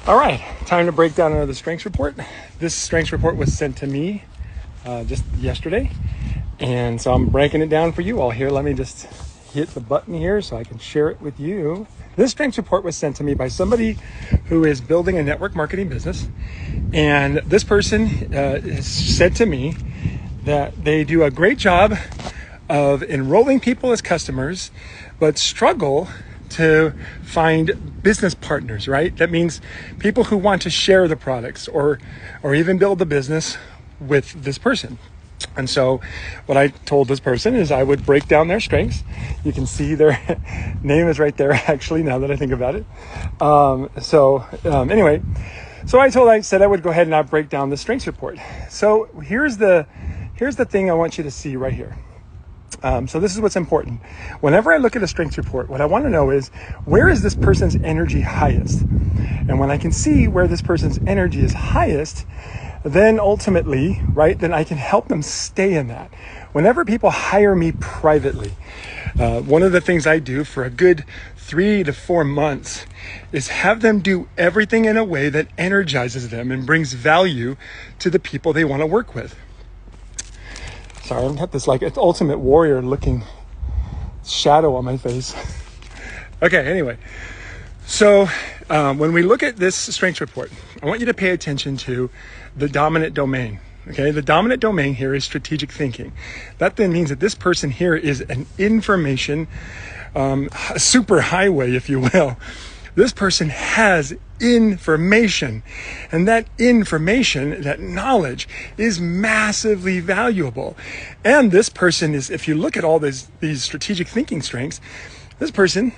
All right, time to break down another strengths report. This strengths report was sent to me just yesterday, and so I'm breaking it down for you all here. Let me just hit the button here so I can share it with you. This strengths report was sent to me by somebody who is building a network marketing business, and this person said to me that they do a great job of enrolling people as customers, but struggle to find business partners, right? That means people who want to share the products or even build the business with this person. And so what I told this person is I would break down their strengths. You can see their name is right there, actually, now that I think about it. Anyway, so I said I would go ahead and I'd break down the strengths report. So here's the thing I want you to see right here. So this is what's important. Whenever I look at a strengths report, what I want to know is, where is this person's energy highest? And when I can see where this person's energy is highest, then ultimately, right, then I can help them stay in that. Whenever people hire me privately, one of the things I do for a good 3 to 4 months is have them do everything in a way that energizes them and brings value to the people they want to work with. Sorry, I've got this like ultimate warrior looking shadow on my face. Okay, anyway. So when we look at this strengths report, I want you to pay attention to the dominant domain. Okay, the dominant domain here is strategic thinking. That then means that this person here is an information super highway, if you will. This person has information, and that information, that knowledge, is massively valuable. And this person is, if you look at all these strategic thinking strengths, this person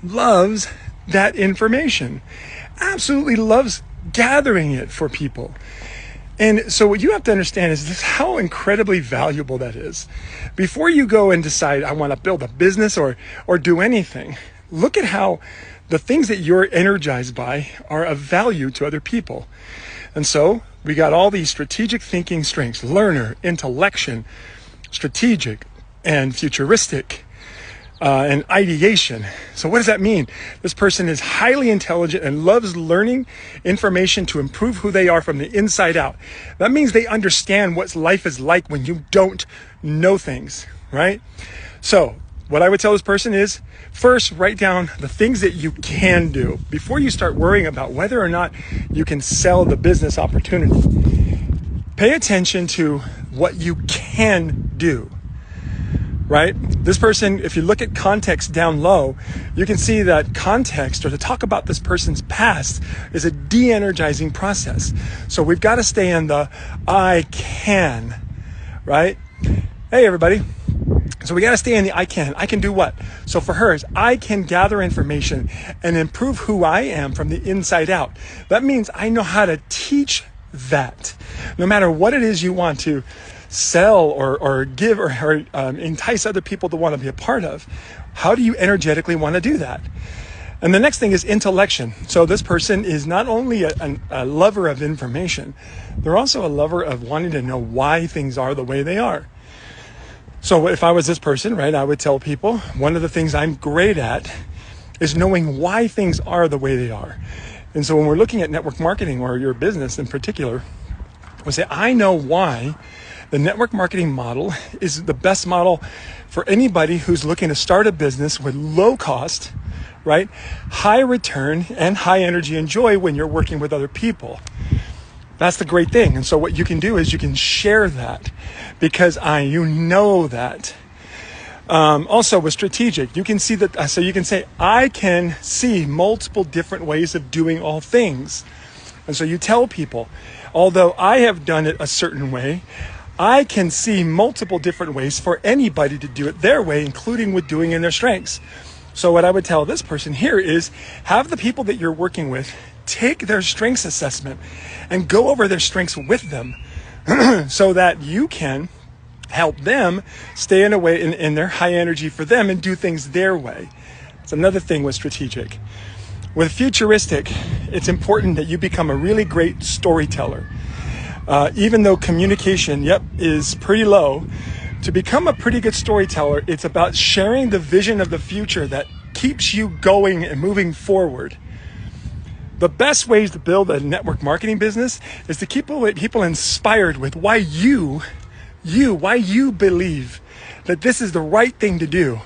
loves that information, absolutely loves gathering it for people. And so what you have to understand is this, how incredibly valuable that is. Before you go and decide, I want to build a business or do anything, look at how the things that you're energized by are of value to other people. And so we got all these strategic thinking strengths: learner, intellection, strategic, and futuristic, and ideation. So what does that mean? This person is highly intelligent and loves learning information to improve who they are from the inside out. That means they understand what life is like when you don't know things, right? So what I would tell this person is, first, write down the things that you can do before you start worrying about whether or not you can sell the business opportunity. Pay attention to what you can do, right? This person, if you look at context down low, you can see that context, or to talk about this person's past, is a de-energizing process. So we've got to stay in the I can, right? Hey, everybody. So we got to stay in the I can. I can do what? So for her, I can gather information and improve who I am from the inside out. That means I know how to teach that. No matter what it is you want to sell or give or entice other people to want to be a part of, how do you energetically want to do that? And the next thing is intellection. So this person is not only a lover of information, they're also a lover of wanting to know why things are the way they are. So if I was this person, right, I would tell people, one of the things I'm great at is knowing why things are the way they are. And so when we're looking at network marketing, or your business in particular, we say, I know why the network marketing model is the best model for anybody who's looking to start a business with low cost, right, high return, and high energy and joy when you're working with other people. That's the great thing. And so what you can do is you can share that because you know that. Also with strategic, you can see that. So you can say, I can see multiple different ways of doing all things. And so you tell people, although I have done it a certain way, I can see multiple different ways for anybody to do it their way, including with doing in their strengths. So what I would tell this person here is, have the people that you're working with take their strengths assessment and go over their strengths with them so that you can help them stay in a way in their high energy for them and do things their way. It's another thing with strategic. With futuristic, it's important that you become a really great storyteller. Even though communication, is pretty low, to become a pretty good storyteller, it's about sharing the vision of the future that keeps you going and moving forward. The best ways to build a network marketing business is to keep people inspired with why you believe that this is the right thing to do.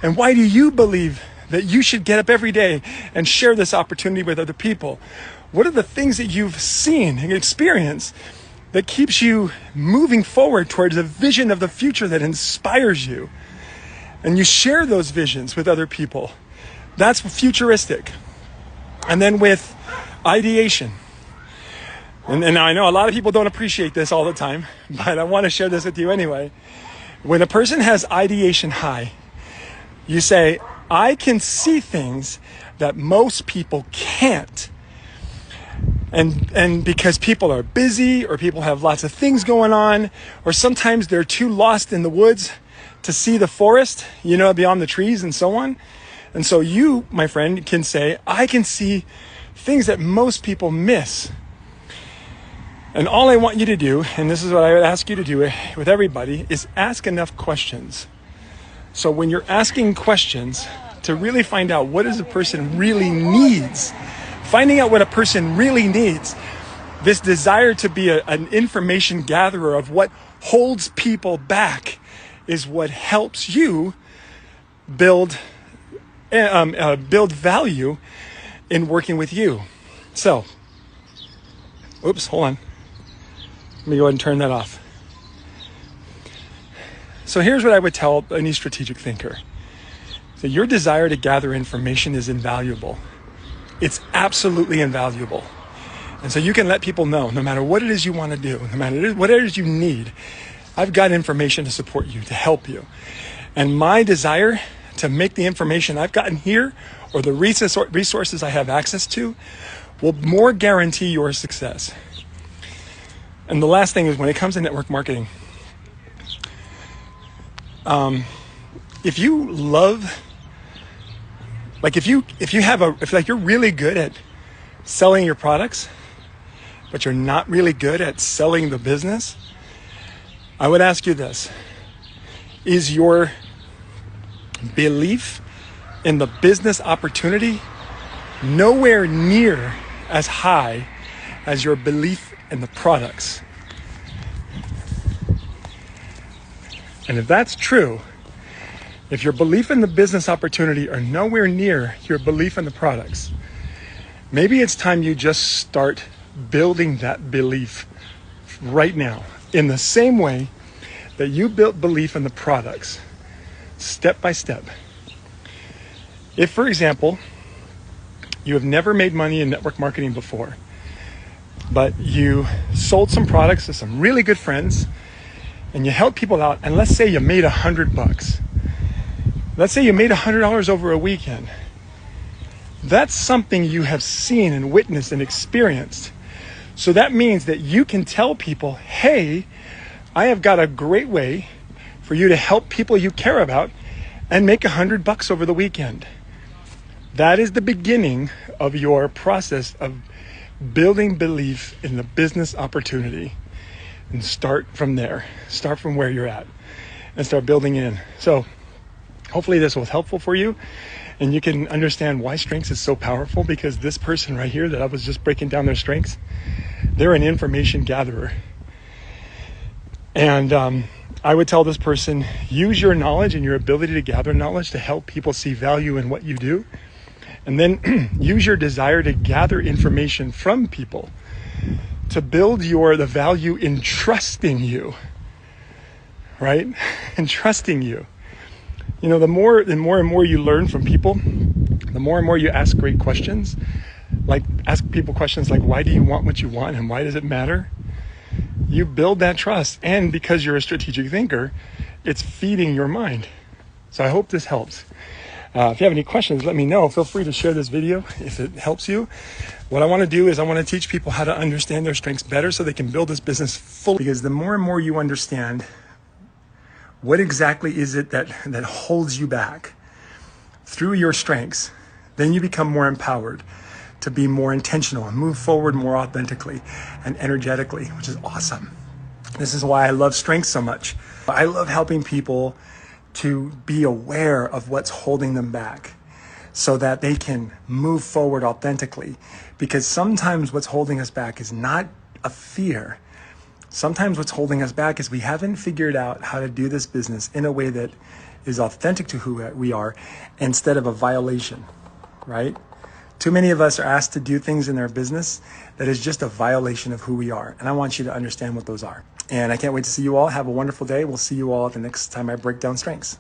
And why do you believe that you should get up every day and share this opportunity with other people? What are the things that you've seen and experienced that keeps you moving forward towards a vision of the future that inspires you? And you share those visions with other people. That's futuristic. And then with ideation. And I know a lot of people don't appreciate this all the time, but I want to share this with you anyway. When a person has ideation high, you say, I can see things that most people can't. And because people are busy, or people have lots of things going on, or sometimes they're too lost in the woods to see the forest, beyond the trees and so on. And so you, my friend, can say, I can see things that most people miss. And all I want you to do, and this is what I would ask you to do with everybody, is ask enough questions. So when you're asking questions to really find out what does a person really needs, finding out what a person really needs, this desire to be an information gatherer of what holds people back is what helps you build value in working with you. So, hold on. Let me go ahead and turn that off. So here's what I would tell any strategic thinker. So your desire to gather information is invaluable. It's absolutely invaluable. And so you can let people know, no matter what it is you want to do, no matter what it is you need, I've got information to support you, to help you. And my desire to make the information I've gotten here, or the resources I have access to, will more guarantee your success. And the last thing is, when it comes to network marketing, if you love, if you're really good at selling your products, but you're not really good at selling the business, I would ask you this: is your belief in the business opportunity nowhere near as high as your belief in the products? And if that's true, if your belief in the business opportunity are nowhere near your belief in the products, maybe it's time you just start building that belief right now, in the same way that you built belief in the products, step by step. If, for example, you have never made money in network marketing before, but you sold some products to some really good friends, and you helped people out, and let's say you made $100. Let's say you made $100 over a weekend. That's something you have seen and witnessed and experienced. So that means that you can tell people, hey, I have got a great way for you to help people you care about and make $100 over the weekend. That is the beginning of your process of building belief in the business opportunity. And start from there. Start from where you're at and start building in. So hopefully this was helpful for you, and you can understand why strengths is so powerful, because this person right here that I was just breaking down their strengths, they're an information gatherer. And I would tell this person, use your knowledge and your ability to gather knowledge to help people see value in what you do. And then use your desire to gather information from people to build the value in trusting you, right? And trusting you. The more and more you learn from people, the more and more you ask great questions. Like, ask people questions like, why do you want what you want, and why does it matter? You build that trust. And because you're a strategic thinker, it's feeding your mind. So I hope this helps. If you have any questions, let me know. Feel free to share this video if it helps you. What I want to do is I want to teach people how to understand their strengths better so they can build this business fully. Because the more and more you understand what exactly is it that holds you back through your strengths, then you become more empowered to be more intentional and move forward more authentically and energetically, which is awesome. This is why I love strengths so much. I love helping people to be aware of what's holding them back, so that they can move forward authentically. Because sometimes what's holding us back is not a fear. Sometimes what's holding us back is we haven't figured out how to do this business in a way that is authentic to who we are instead of a violation, right? Too many of us are asked to do things in our business that is just a violation of who we are. And I want you to understand what those are. And I can't wait to see you all. Have a wonderful day. We'll see you all the next time I break down strengths.